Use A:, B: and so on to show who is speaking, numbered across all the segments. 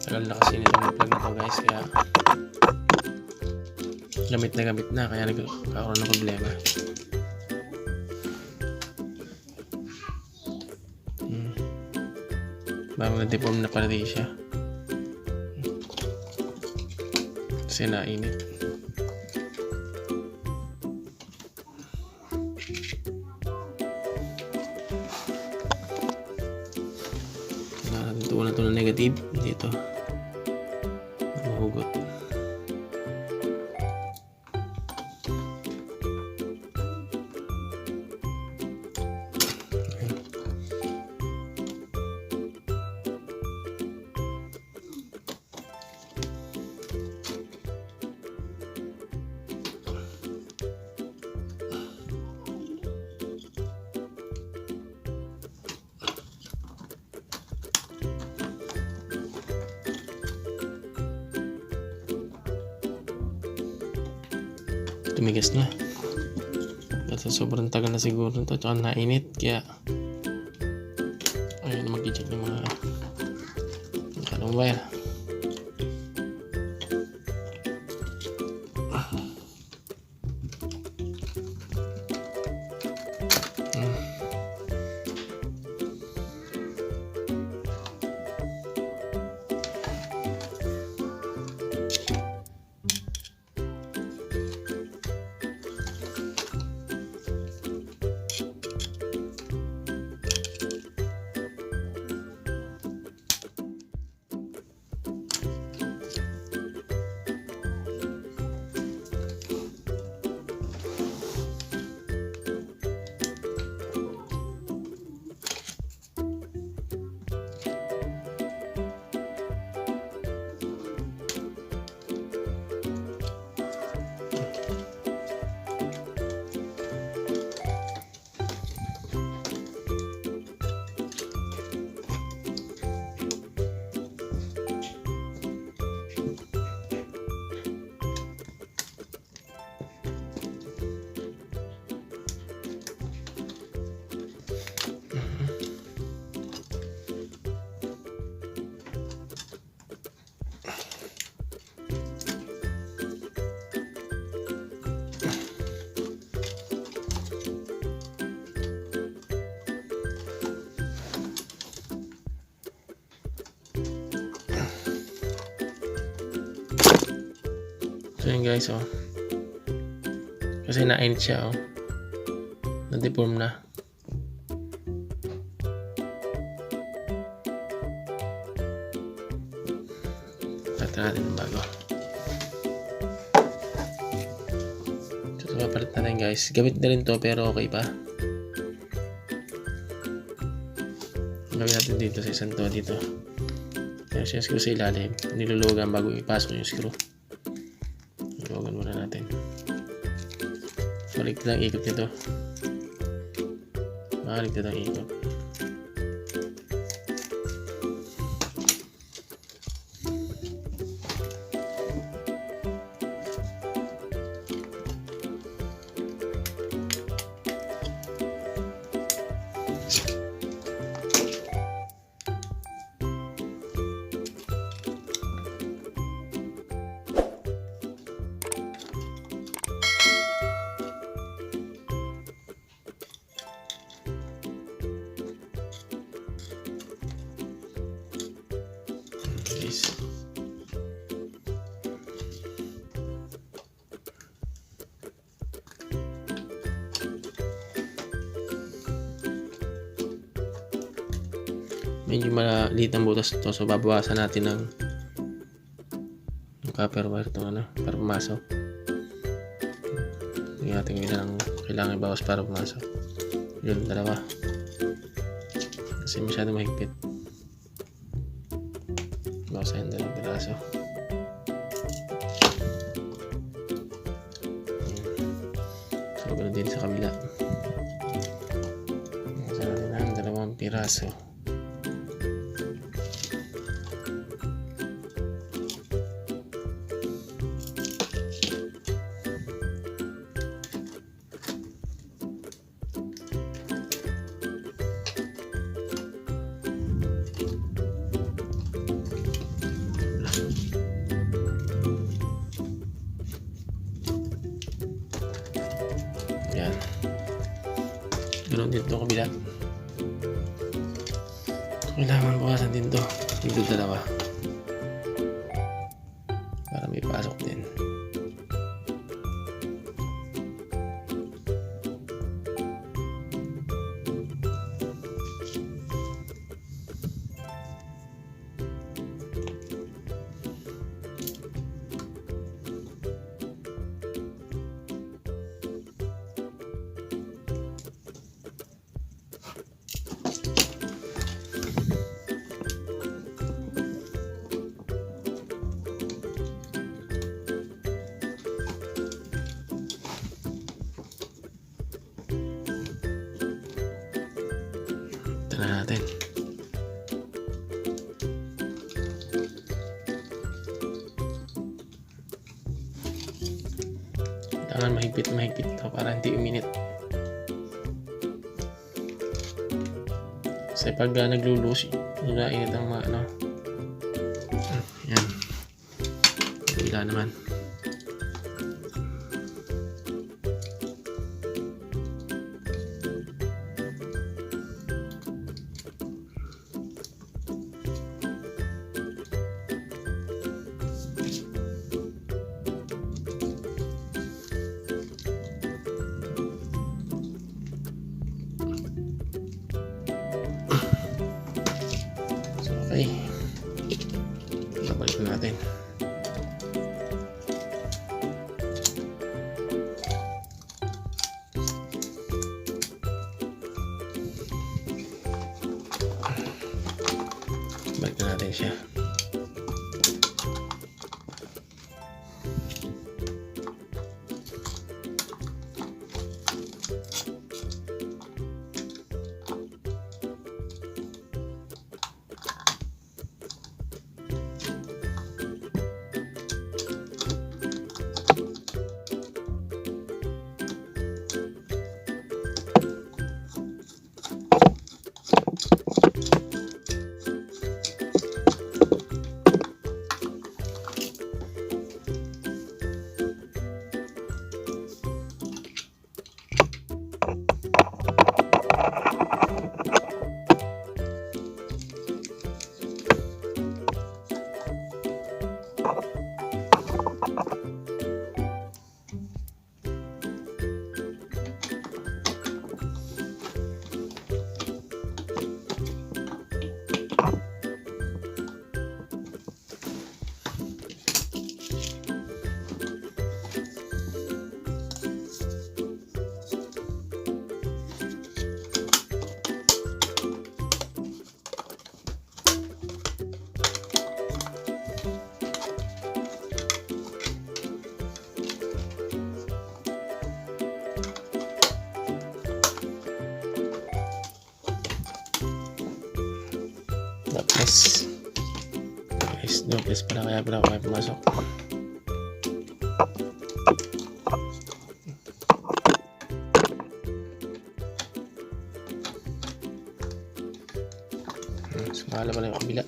A: Tagal na kasi nitong plug na to guys, kaya gamit na kaya nagkakaroon ng problema. Parang na-deform na pala siya kasi nainit. Natutunan ito ng negative dito, mahugot. Tumigas na at sobrang tagal na siguro ito, tsaka nainit, kaya ayun na mag-check ng mga nakalong wire. So yun guys, oh, kasi na-end siya, oh, na-deform na. Tatra natin ng bago. So papalit natin guys, gamit na rin to pero okay pa. Gawin natin dito sa isang to dito. Kaya siya screw sa ilalim, niluluwagan bago ipasok yung screw. Niluluwagan muna natin. Maligtad ang ikot nito. Maligtad ang ikot. guys. Medyo maliit ang butas ito, so babawasan natin ng copper wire ito para pumasok. Hindi natin kailangan ibawas para pumasok. Yun, dalawa. Kasi masyado mahigpit. Bawasan yung dalawang piraso. So, ganoon din sa kabila. Bawasan natin ang dalawang piraso. Yan. Ganoon din ito kabila. Kailangan bawasan din ito. Dito dalawa. Para may pasok din. Na natin. Kailangan mahigpit ito para hindi uminit. Kasi pag naglulus, nagainit ang mga ano. Yan. Bila naman. Okay. Babalik na natin. Balik na natin siya. Duples pala kaya pumasok. Sumala pala yung kabila.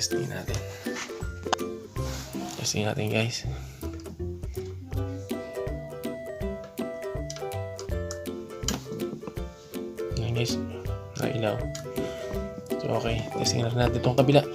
A: Testing natin. Testing natin guys. Ayan guys. Nailaw. So okay. Testing natin itong kabila.